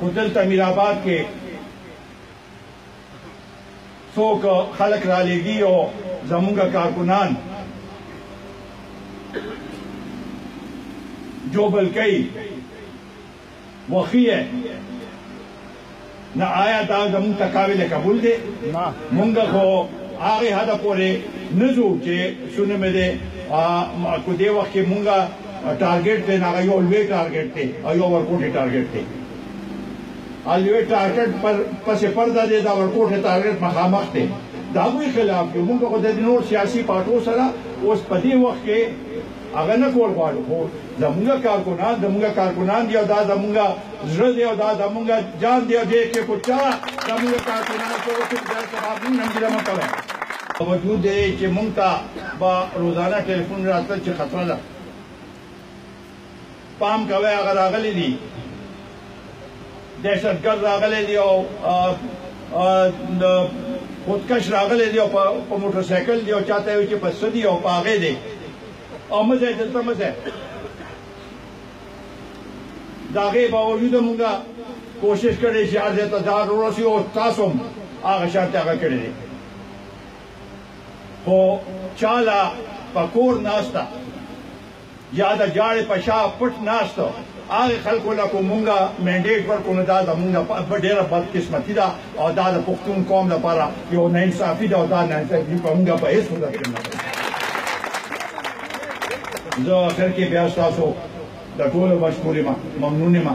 خو دلته امیرآباد کې څوک خلک رالیږي او زمونږ کارکنان جوبل کوي وخی ہے نہ آیا دا زمون تقابل قبول دے مونگا خو آغی حدا پورے نزو چے سنے میں دے کو دے وقت کے مونگا ٹارگیٹ تے نا یو الوے ٹارگیٹ تے ایو ورکوٹے ٹارگیٹ تے الوے ٹارگیٹ پر پس پردہ دے دا ورکوٹے ٹارگیٹ مخامخ تے دا کوئی خلاف کے مونگا خو دے دنور سیاسی پارٹو سرا اس پدی وقت کے اگر نہ کول غواړو خو زمونږ کارکنان دی او دا زمونږ زړه دی او دا زمونږ جان دی او دې کې کو چا زمونږ کارکنان څو څه د سبب نن دی ما کوي باوجود دی چې مونږ ته با روزانه ټلیفون راتل چې خطر ده پام کوي اگر راغلي دي دهشتګرد راغلي دي او خودکش راغلي دي او په موټر سایکل دی او چاته وي چې په سدي او پاغه دی او مزه دلته مزه داغه باوجود مونږه کوشش کړې چې ارزه تدار ورسي او تاسو هغه شرط هغه کړی خو چاله پکور ناشتا یا د جاړې پشا پټ ناشته هغه خلکو له کومه منډیټ ورکو نه دا زمونږه په ډیره بد قسمتي ده او دا د پښتون قوم لپاره یو نه انصافي ده او دا نه انصافي کومه په هیڅ وجه کې نه زه اخر کې بیا تاسو د ټولو مشکور یم ممنون یم